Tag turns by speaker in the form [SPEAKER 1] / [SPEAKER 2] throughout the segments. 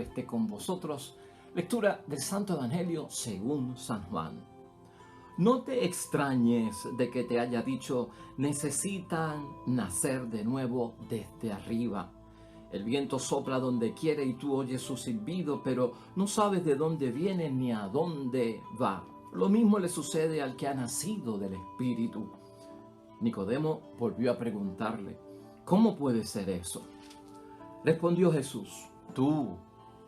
[SPEAKER 1] esté con vosotros. Lectura del Santo Evangelio según San Juan. No te extrañes de que te haya dicho, necesitan nacer de nuevo desde arriba. El viento sopla donde quiere y tú oyes su silbido, pero no sabes de dónde viene ni a dónde va. Lo mismo le sucede al que ha nacido del Espíritu. Nicodemo volvió a preguntarle, ¿cómo puede ser eso? Respondió Jesús, tú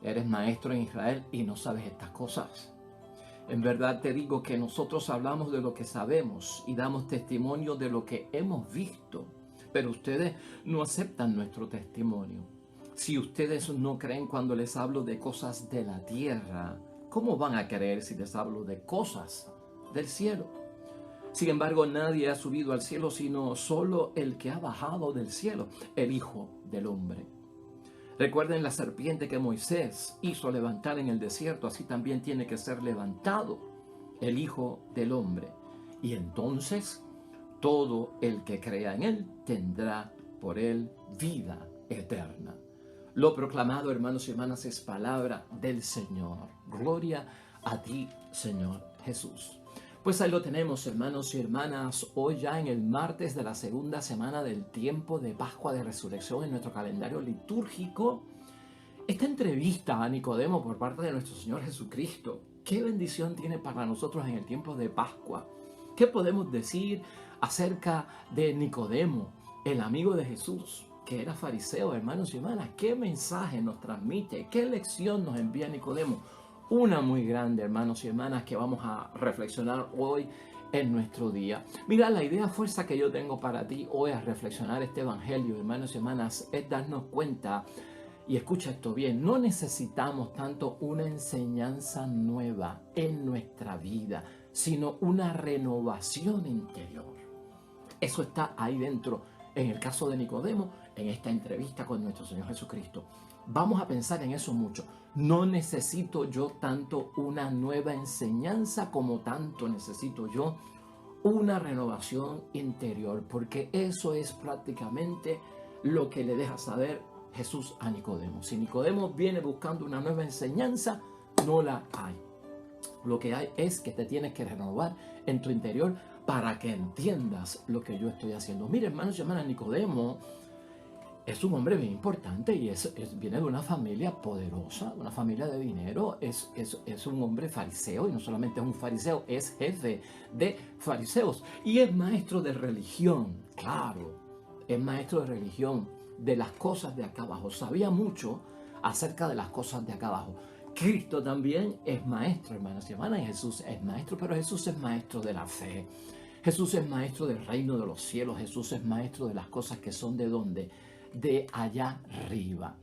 [SPEAKER 1] eres maestro en Israel y no sabes estas cosas. En verdad te digo que nosotros hablamos de lo que sabemos y damos testimonio de lo que hemos visto, pero ustedes no aceptan nuestro testimonio. Si ustedes no creen cuando les hablo de cosas de la tierra, ¿cómo van a creer si les hablo de cosas del cielo? Sin embargo, nadie ha subido al cielo sino solo el que ha bajado del cielo, el Hijo del Hombre. Recuerden la serpiente que Moisés hizo levantar en el desierto, así también tiene que ser levantado el Hijo del Hombre. Y entonces todo el que crea en él tendrá por él vida eterna. Lo proclamado, hermanos y hermanas, es palabra del Señor. Gloria a ti, Señor Jesús. Pues ahí lo tenemos, hermanos y hermanas, hoy ya en el martes de la segunda semana del tiempo de Pascua de Resurrección en nuestro calendario litúrgico. Esta entrevista a Nicodemo por parte de nuestro Señor Jesucristo, ¿qué bendición tiene para nosotros en el tiempo de Pascua? ¿Qué podemos decir acerca de Nicodemo, el amigo de Jesús, que era fariseo, hermanos y hermanas? ¿Qué mensaje nos transmite? ¿Qué lección nos envía Nicodemo? Una muy grande, hermanos y hermanas, que vamos a reflexionar hoy en nuestro día. Mira, la idea fuerza que yo tengo para ti hoy a reflexionar este evangelio, hermanos y hermanas, es darnos cuenta, y escucha esto bien, no necesitamos tanto una enseñanza nueva en nuestra vida, sino una renovación interior. Eso está ahí dentro, en el caso de Nicodemo, en esta entrevista con nuestro Señor Jesucristo. Vamos a pensar en eso mucho. No necesito yo tanto una nueva enseñanza como tanto necesito yo una renovación interior, porque eso es prácticamente lo que le deja saber Jesús a Nicodemo. Si Nicodemo viene buscando una nueva enseñanza, no la hay. Lo que hay es que te tienes que renovar en tu interior para que entiendas lo que yo estoy haciendo. Mire, hermanos y hermanas, Nicodemo es un hombre bien importante y viene de una familia poderosa, una familia de dinero, es un hombre fariseo y no solamente es un fariseo, es jefe de fariseos y es maestro de religión, claro, es maestro de religión de las cosas de acá abajo, sabía mucho acerca de las cosas de acá abajo. Cristo también es maestro, hermanos y hermanas, y Jesús es maestro, pero Jesús es maestro de la fe. Jesús es maestro del reino de los cielos, Jesús es maestro de las cosas que son de ¿dónde? De allá arriba.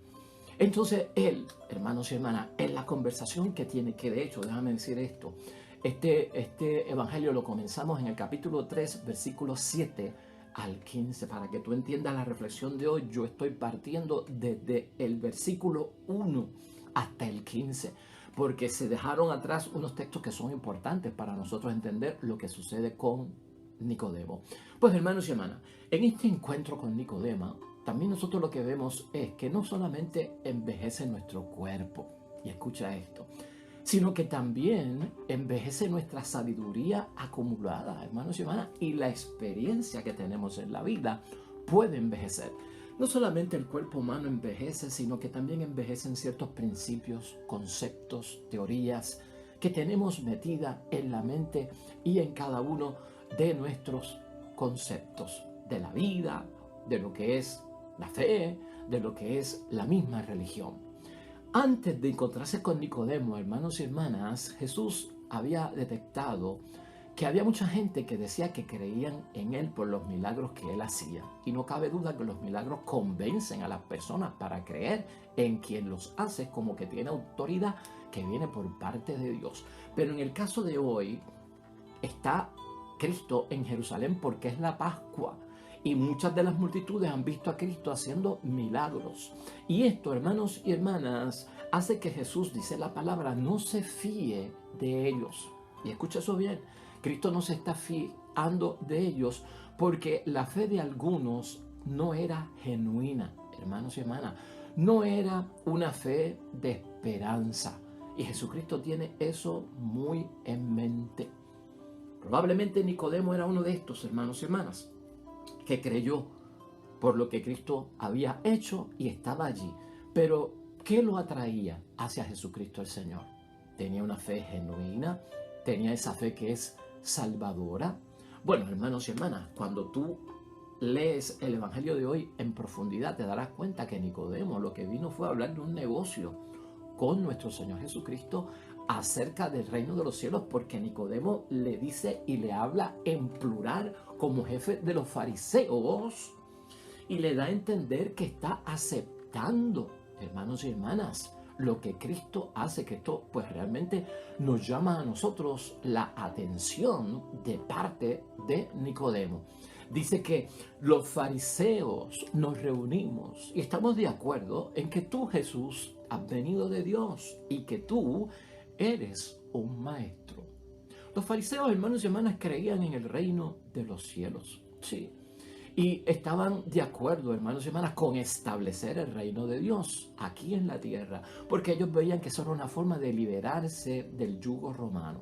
[SPEAKER 1] Entonces él, hermanos y hermanas, en la conversación que tiene, que de hecho, déjame decir esto, este evangelio lo comenzamos en el capítulo 3, versículos 7 al 15, para que tú entiendas la reflexión de hoy. Yo estoy partiendo desde el versículo 1 hasta el 15, porque se dejaron atrás unos textos que son importantes para nosotros entender lo que sucede con Nicodemo. Pues hermanos y hermanas, en este encuentro con Nicodemo, también nosotros lo que vemos es que no solamente envejece nuestro cuerpo, y escucha esto, sino que también envejece nuestra sabiduría acumulada, hermanos y hermanas, y la experiencia que tenemos en la vida puede envejecer. No solamente el cuerpo humano envejece, sino que también envejecen ciertos principios, conceptos, teorías que tenemos metida en la mente y en cada uno de nuestros conceptos de la vida, de lo que es la fe, de lo que es la misma religión. Antes de encontrarse con Nicodemo, hermanos y hermanas, Jesús había detectado que había mucha gente que decía que creían en él por los milagros que él hacía. Y no cabe duda que los milagros convencen a las personas para creer en quien los hace, como que tiene autoridad que viene por parte de Dios. Pero en el caso de hoy, está Cristo en Jerusalén porque es la Pascua. Y muchas de las multitudes han visto a Cristo haciendo milagros. Y esto, hermanos y hermanas, hace que Jesús, dice la palabra, no se fíe de ellos. Y escucha eso bien. Cristo no se está fiando de ellos porque la fe de algunos no era genuina, hermanos y hermanas. no era una fe de esperanza. Y Jesucristo tiene eso muy en mente. Probablemente Nicodemo era uno de estos hermanos y hermanas que creyó por lo que Cristo había hecho y estaba allí. Pero, ¿qué lo atraía hacia Jesucristo el Señor? Tenía una fe genuina, tenía esa fe que es salvadora. Bueno, hermanos y hermanas, cuando tú lees el Evangelio de hoy en profundidad, te darás cuenta que Nicodemo lo que vino fue a hablar de un negocio con nuestro Señor Jesucristo acerca del reino de los cielos, porque Nicodemo le dice y le habla en plural como jefe de los fariseos y le da a entender que está aceptando, hermanos y hermanas, lo que Cristo hace, que esto pues realmente nos llama a nosotros la atención de parte de Nicodemo. Dice que los fariseos nos reunimos y estamos de acuerdo en que tú, Jesús, has venido de Dios y que tú eres un maestro. Los fariseos, hermanos y hermanas, creían en el reino de los cielos. Sí. Y estaban de acuerdo, hermanos y hermanas, con establecer el reino de Dios aquí en la tierra, porque ellos veían que eso era una forma de liberarse del yugo romano.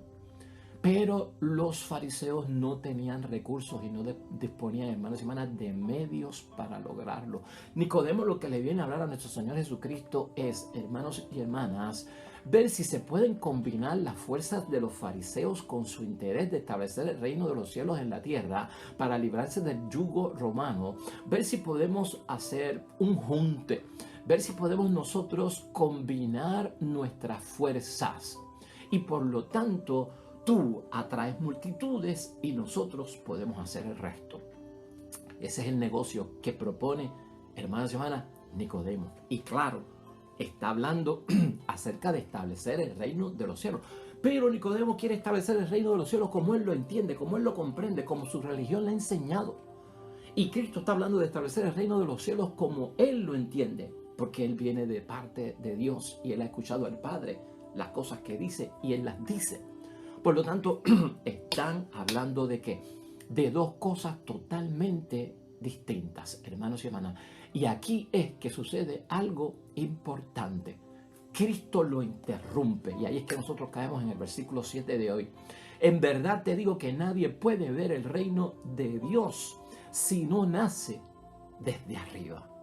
[SPEAKER 1] Pero los fariseos no tenían recursos y no disponían, hermanos y hermanas, de medios para lograrlo. Nicodemo lo que le viene a hablar a nuestro Señor Jesucristo es, hermanos y hermanas, ver si se pueden combinar las fuerzas de los fariseos con su interés de establecer el reino de los cielos en la tierra para librarse del yugo romano, ver si podemos hacer un junte, ver si podemos nosotros combinar nuestras fuerzas y por lo tanto tú atraes multitudes y nosotros podemos hacer el resto. Ese es el negocio que propone, hermanos y hermanas, Nicodemo. Y claro, está hablando acerca de establecer el reino de los cielos. Pero Nicodemo quiere establecer el reino de los cielos como él lo entiende, como él lo comprende, como su religión le ha enseñado. Y Cristo está hablando de establecer el reino de los cielos como él lo entiende, porque él viene de parte de Dios y él ha escuchado al Padre las cosas que dice y él las dice. Por lo tanto, están hablando de ¿qué? De dos cosas totalmente distintas, hermanos y hermanas. Y aquí es que sucede algo importante. Cristo lo interrumpe y ahí es que nosotros caemos en el versículo 7 de hoy. En verdad te digo que nadie puede ver el reino de Dios si no nace desde arriba.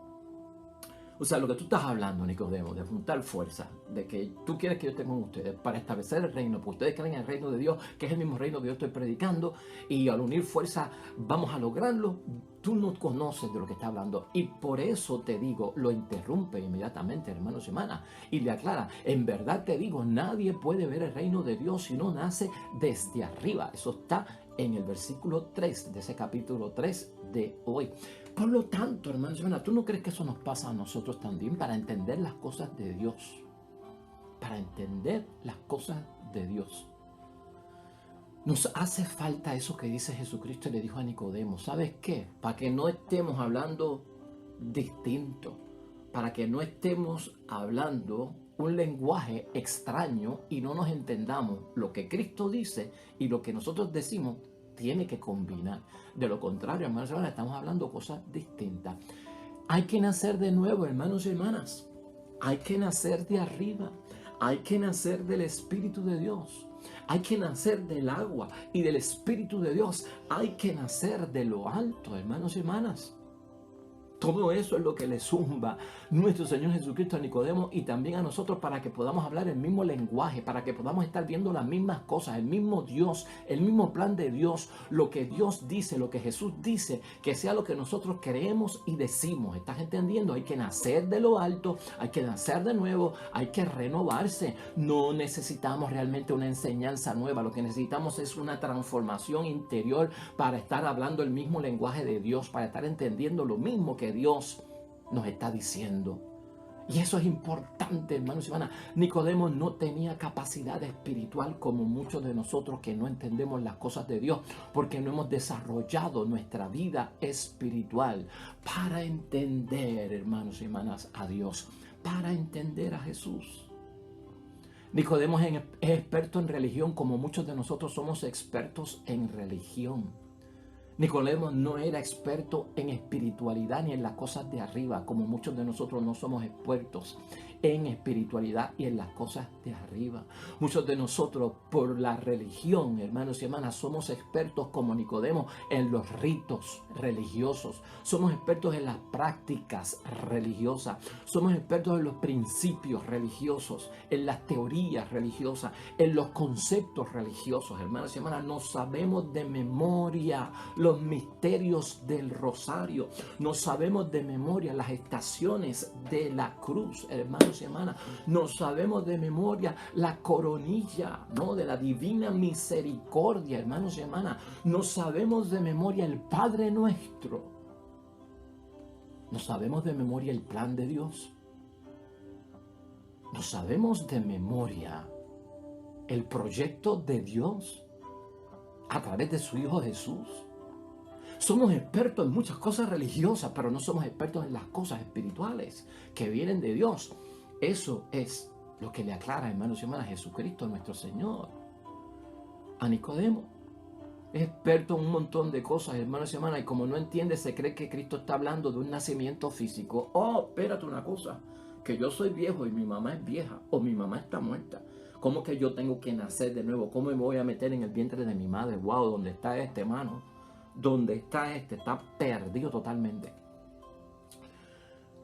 [SPEAKER 1] O sea, lo que tú estás hablando, Nicodemo, de juntar fuerza, de que tú quieres que yo esté con ustedes para establecer el reino, porque ustedes creen en el reino de Dios, que es el mismo reino que yo estoy predicando, y al unir fuerza vamos a lograrlo. Tú no conoces de lo que está hablando y por eso te digo, lo interrumpe inmediatamente, hermanos y hermanas, y le aclara, en verdad te digo, nadie puede ver el reino de Dios si no nace desde arriba. Eso está en el versículo 3 de ese capítulo 3 de hoy. Por lo tanto, hermanos y hermanas, ¿tú no crees que eso nos pasa a nosotros también para entender las cosas de Dios? Para entender las cosas de Dios. Nos hace falta eso que dice Jesucristo y le dijo a Nicodemo. ¿Sabes qué? Para que no estemos hablando distinto, para que no estemos hablando un lenguaje extraño y no nos entendamos lo que Cristo dice y lo que nosotros decimos, tiene que combinar. De lo contrario, hermanos y hermanas, estamos hablando cosas distintas. Hay que nacer de nuevo, hermanos y hermanas. Hay que nacer de arriba. Hay que nacer del Espíritu de Dios. Hay que nacer del agua y del Espíritu de Dios. Hay que nacer de lo alto, hermanos y hermanas. Todo eso es lo que le zumba nuestro Señor Jesucristo a Nicodemo y también a nosotros para que podamos hablar el mismo lenguaje, para que podamos estar viendo las mismas cosas, el mismo Dios, el mismo plan de Dios, lo que Dios dice, lo que Jesús dice, que sea lo que nosotros creemos y decimos. ¿Estás entendiendo? Hay que nacer de lo alto, hay que nacer de nuevo, hay que renovarse. No necesitamos realmente una enseñanza nueva, lo que necesitamos es una transformación interior para estar hablando el mismo lenguaje de Dios, para estar entendiendo lo mismo que Dios nos está diciendo. Y eso es importante, hermanos y hermanas. Nicodemo no tenía capacidad espiritual como muchos de nosotros que no entendemos las cosas de Dios, porque no hemos desarrollado nuestra vida espiritual para entender, hermanos y hermanas, a Dios, para entender a Jesús. Nicodemo es experto en religión como muchos de nosotros somos expertos en religión. Nicodemo no era experto en espiritualidad ni en las cosas de arriba, como muchos de nosotros no somos expertos en espiritualidad y en las cosas de arriba. Muchos de nosotros, por la religión, hermanos y hermanas, somos expertos como Nicodemo en los ritos religiosos. Somos expertos en las prácticas religiosas. Somos expertos en los principios religiosos, en las teorías religiosas, en los conceptos religiosos. Hermanos y hermanas, no sabemos de memoria los misterios del rosario. No sabemos de memoria las estaciones de la cruz, hermanos y hermanas. No sabemos de memoria la coronilla, ¿no?, de la divina misericordia, hermanos y hermanas. No sabemos de memoria el Padre Nuestro. No sabemos de memoria el plan de Dios. No sabemos de memoria el proyecto de Dios a través de su Hijo Jesús. Somos expertos en muchas cosas religiosas, pero no somos expertos en las cosas espirituales que vienen de Dios. Eso es lo que le aclara, hermanos y hermanas, Jesucristo nuestro Señor a Nicodemo. Es experto en un montón de cosas, hermanos y hermanas, y como no entiende, se cree que Cristo está hablando de un nacimiento físico. Oh, espérate una cosa, que yo soy viejo y mi mamá es vieja, o mi mamá está muerta. ¿Cómo que yo tengo que nacer de nuevo? ¿Cómo me voy a meter en el vientre de mi madre? Wow, ¿dónde está este, hermano? ¿Dónde está este? Está perdido totalmente.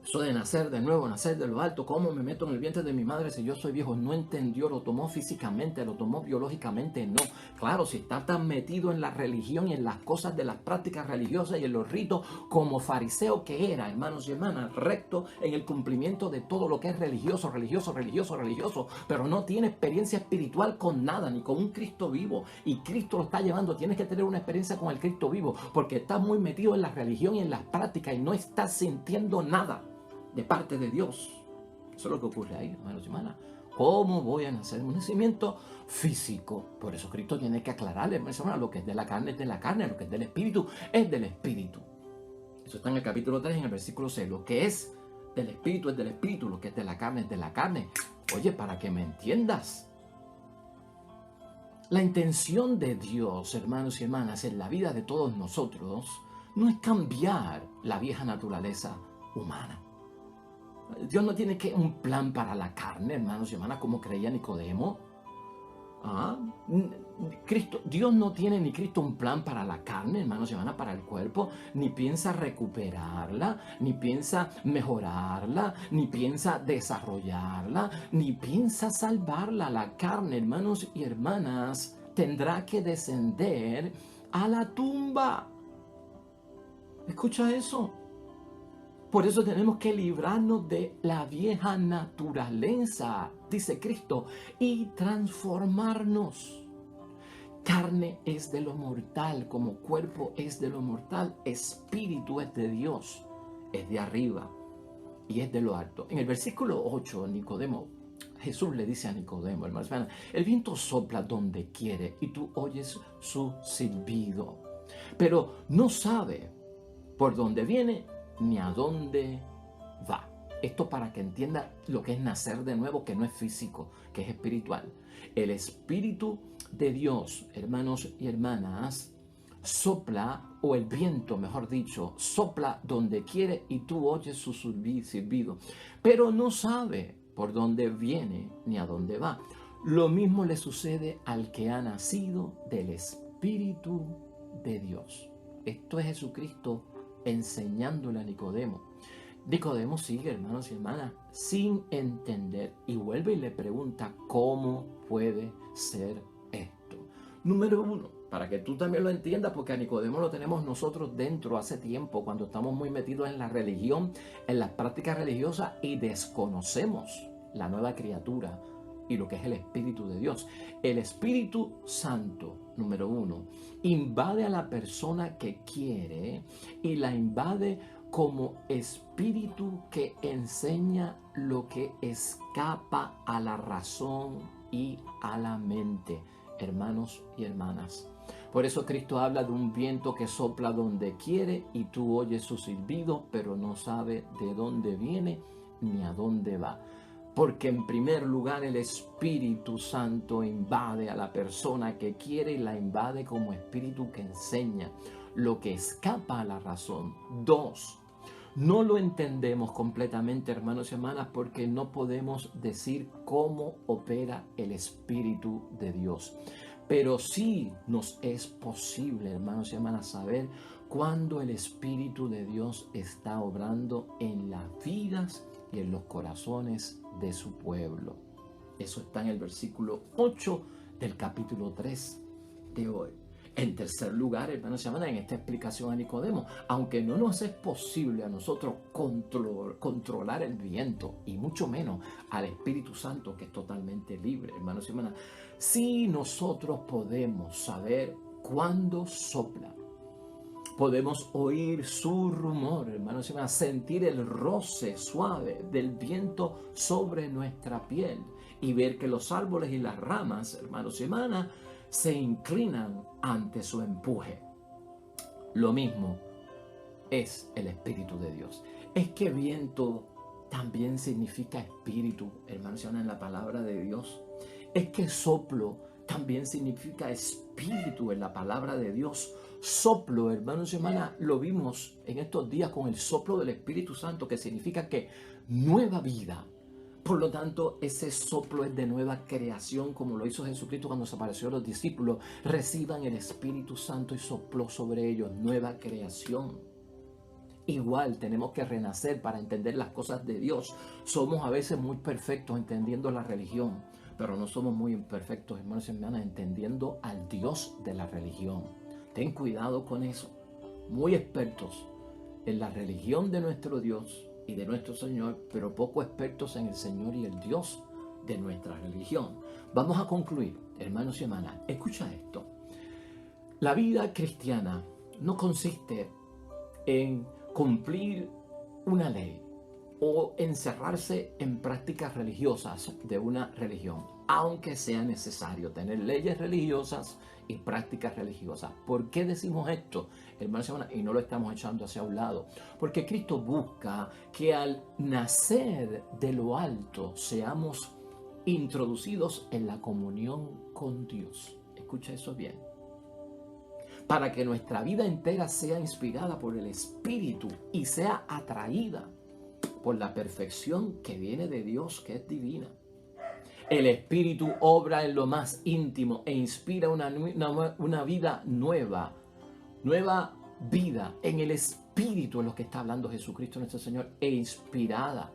[SPEAKER 1] Eso de nacer de nuevo, nacer de lo alto, ¿cómo me meto en el vientre de mi madre si yo soy viejo? No entendió, lo tomó físicamente, lo tomó biológicamente, no. Claro, si está tan metido en la religión y en las cosas de las prácticas religiosas y en los ritos como fariseo que era, hermanos y hermanas, recto en el cumplimiento de todo lo que es religioso, pero no tiene experiencia espiritual con nada, ni con un Cristo vivo. Y Cristo lo está llevando, tienes que tener una experiencia con el Cristo vivo, porque estás muy metido en la religión y en las prácticas y no estás sintiendo nada de parte de Dios. Eso es lo que ocurre ahí, hermanos y hermanas. ¿Cómo voy a nacer? Un nacimiento físico. Por eso Cristo tiene que aclararle, hermanos y hermanas, lo que es de la carne es de la carne, lo que es del espíritu es del espíritu. Eso está en el capítulo 3, en el versículo 6. Lo que es del espíritu es del espíritu, lo que es de la carne es de la carne. Oye, para que me entiendas. La intención de Dios, hermanos y hermanas, en la vida de todos nosotros, no es cambiar la vieja naturaleza humana. Dios no tiene un plan para la carne, hermanos y hermanas, como creía Nicodemo. Dios no tiene ni Cristo un plan para la carne, hermanos y hermanas, para el cuerpo, ni piensa recuperarla, ni piensa mejorarla, ni piensa desarrollarla, ni piensa salvarla. La carne, hermanos y hermanas, tendrá que descender a la tumba. ¿Escucha eso? Por eso tenemos que librarnos de la vieja naturaleza, dice Cristo, y transformarnos. Carne es de lo mortal, como cuerpo es de lo mortal, espíritu es de Dios, es de arriba y es de lo alto. En el versículo 8, Jesús le dice a Nicodemo, hermanos, el viento sopla donde quiere y tú oyes su silbido, pero no sabe por dónde viene ni a dónde va. Esto para que entienda lo que es nacer de nuevo, que no es físico, que es espiritual. El Espíritu de Dios, hermanos y hermanas, sopla, o el viento, mejor dicho, sopla donde quiere y tú oyes su silbido, pero no sabe por dónde viene ni a dónde va. Lo mismo le sucede al que ha nacido del Espíritu de Dios. Esto es Jesucristo enseñándole a Nicodemo. Nicodemo sigue, hermanos y hermanas, sin entender y vuelve y le pregunta cómo puede ser esto. Número 1, para que tú también lo entiendas, porque a Nicodemo lo tenemos nosotros dentro hace tiempo, cuando estamos muy metidos en la religión, en las prácticas religiosas y desconocemos la nueva criatura y lo que es el Espíritu de Dios. El Espíritu Santo, número 1, invade a la persona que quiere y la invade como espíritu que enseña lo que escapa a la razón y a la mente, hermanos y hermanas. Por eso Cristo habla de un viento que sopla donde quiere y tú oyes su silbido, pero no sabes de dónde viene ni a dónde va. Porque en primer lugar el Espíritu Santo invade a la persona que quiere y la invade como espíritu que enseña lo que escapa a la razón. 2. No lo entendemos completamente, hermanos y hermanas, porque no podemos decir cómo opera el Espíritu de Dios. Pero sí nos es posible, hermanos y hermanas, saber cuándo el Espíritu de Dios está obrando en las vidas y en los corazones de su pueblo. Eso está en el versículo 8 del capítulo 3 de hoy. En tercer lugar, hermanos y hermanas, en esta explicación a Nicodemo, aunque no nos es posible a nosotros controlar el viento y mucho menos al Espíritu Santo, que es totalmente libre, hermanos y hermanas, sí nosotros podemos saber cuándo sopla. Podemos oír su rumor, hermanos y hermanas, sentir el roce suave del viento sobre nuestra piel y ver que los árboles y las ramas, hermanos y hermanas, se inclinan ante su empuje. Lo mismo es el Espíritu de Dios. Es que viento también significa espíritu, hermanos y hermanas, en la palabra de Dios. Es que soplo también significa espíritu en la palabra de Dios. Soplo, hermanos y hermanas, lo vimos en estos días con el soplo del Espíritu Santo, que significa que nueva vida. Por lo tanto, ese soplo es de nueva creación, como lo hizo Jesucristo cuando se apareció a los discípulos. Reciban el Espíritu Santo y sopló sobre ellos nueva creación. Igual tenemos que renacer para entender las cosas de Dios. Somos a veces muy perfectos entendiendo la religión, pero no somos muy imperfectos, hermanos y hermanas, entendiendo al Dios de la religión. Ten cuidado con eso. Muy expertos en la religión de nuestro Dios y de nuestro Señor, pero poco expertos en el Señor y el Dios de nuestra religión. Vamos a concluir, hermanos y hermanas. Escucha esto. La vida cristiana no consiste en cumplir una ley o encerrarse en prácticas religiosas de una religión, aunque sea necesario tener leyes religiosas y prácticas religiosas. ¿Por qué decimos esto, hermanos y hermanas? Y no lo estamos echando hacia un lado. Porque Cristo busca que al nacer de lo alto seamos introducidos en la comunión con Dios. Escucha eso bien. Para que nuestra vida entera sea inspirada por el Espíritu y sea atraída por la perfección que viene de Dios, que es divina. El Espíritu obra en lo más íntimo e inspira una vida nueva vida en el Espíritu, en lo que está hablando Jesucristo nuestro Señor, e inspirada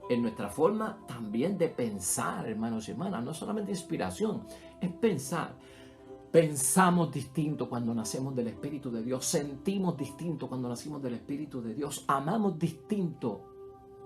[SPEAKER 1] en nuestra forma también de pensar, hermanos y hermanas. No solamente inspiración, es pensar. Pensamos distinto cuando nacemos del Espíritu de Dios, sentimos distinto cuando nacimos del Espíritu de Dios, amamos distinto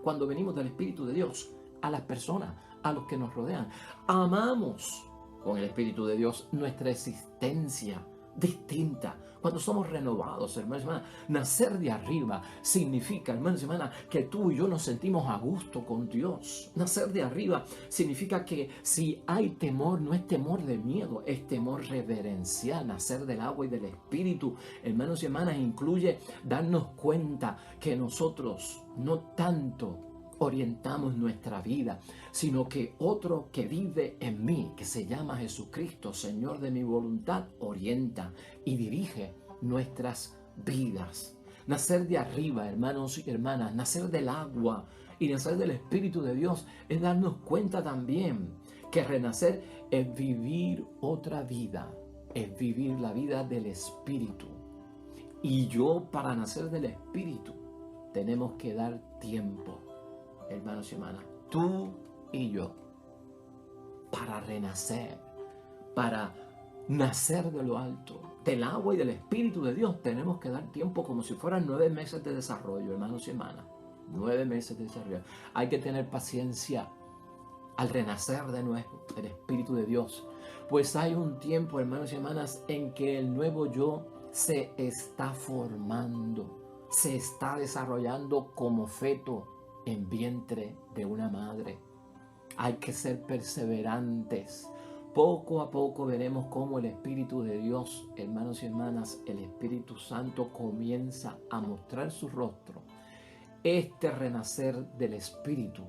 [SPEAKER 1] cuando venimos del Espíritu de Dios a las personas, a los que nos rodean. Amamos con el Espíritu de Dios nuestra existencia distinta. Cuando somos renovados, hermanos y hermanas, nacer de arriba significa, hermanos y hermanas, que tú y yo nos sentimos a gusto con Dios. Nacer de arriba significa que si hay temor, no es temor de miedo, es temor reverencial. Nacer del agua y del Espíritu, hermanos y hermanas, incluye darnos cuenta que nosotros no tanto orientamos nuestra vida, sino que otro que vive en mí, que se llama Jesucristo, Señor de mi voluntad, orienta y dirige nuestras vidas. Nacer de arriba, hermanos y hermanas, nacer del agua y nacer del Espíritu de Dios es darnos cuenta también que renacer es vivir otra vida, es vivir la vida del Espíritu. Y yo, para nacer del Espíritu, tenemos que dar tiempo, hermanos y hermanas, tú y yo, para renacer, para nacer de lo alto, del agua y del Espíritu de Dios. Tenemos que dar tiempo como si fueran 9 meses de desarrollo, hermanos y hermanas. 9 meses de desarrollo. Hay que tener paciencia al renacer de nuevo del Espíritu de Dios. Pues hay un tiempo, hermanos y hermanas, en que el nuevo yo se está formando, se está desarrollando como feto en vientre de una madre. Hay que ser perseverantes. Poco a poco veremos cómo el Espíritu de Dios, hermanos y hermanas, el Espíritu Santo comienza a mostrar su rostro. Este renacer del Espíritu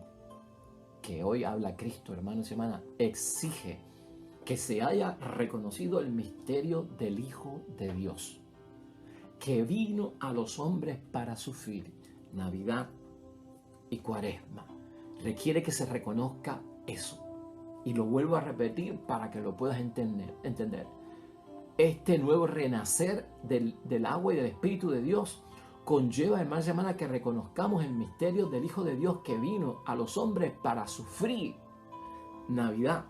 [SPEAKER 1] que hoy habla Cristo, hermanos y hermanas, exige que se haya reconocido el misterio del Hijo de Dios, que vino a los hombres para sufrir. Navidad y Cuaresma requiere que se reconozca eso. Y lo vuelvo a repetir para que lo puedas entender. Este nuevo renacer del agua y del Espíritu de Dios conlleva, hermanos y hermanas, que reconozcamos el misterio del Hijo de Dios que vino a los hombres para sufrir. Navidad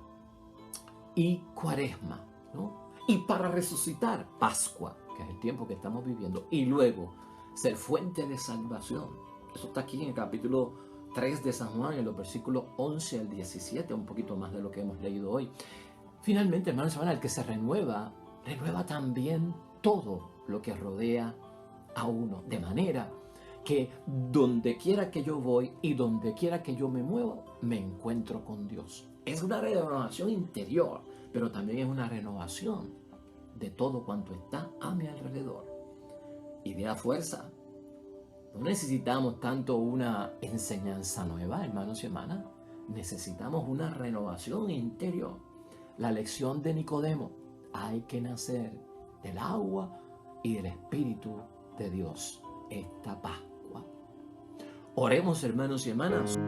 [SPEAKER 1] y Cuaresma, ¿no? Y para resucitar, Pascua, que es el tiempo que estamos viviendo, y luego ser fuente de salvación. Eso está aquí en el capítulo 3 de San Juan, en los versículos 11 al 17, un poquito más de lo que hemos leído hoy. Finalmente, hermanos y hermanas, el que se renueva también todo lo que rodea a uno, de manera que donde quiera que yo voy y donde quiera que yo me muevo, me encuentro con Dios. Es una renovación interior, pero también es una renovación de todo cuanto está a mi alrededor. Y de la fuerza, no necesitamos tanto una enseñanza nueva, hermanos y hermanas. Necesitamos una renovación interior. La lección de Nicodemo: hay que nacer del agua y del Espíritu de Dios. Esta Pascua. Oremos, hermanos y hermanas.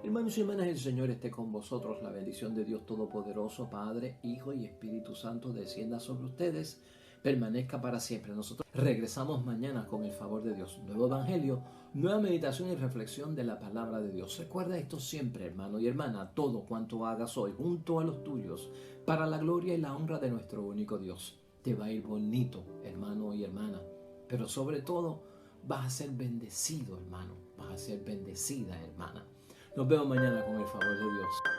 [SPEAKER 1] Hermanos y hermanas, el Señor esté con vosotros. La bendición de Dios Todopoderoso, Padre, Hijo y Espíritu Santo, descienda sobre ustedes, permanezca para siempre. Nosotros regresamos mañana con el favor de Dios. Nuevo Evangelio, nueva meditación y reflexión de la palabra de Dios. Recuerda esto siempre, hermano y hermana: todo cuanto hagas hoy junto a los tuyos, para la gloria y la honra de nuestro único Dios. Te va a ir bonito, hermano y hermana, pero sobre todo vas a ser bendecido, hermano. Vas a ser bendecida, hermana. Nos vemos mañana con el favor de Dios.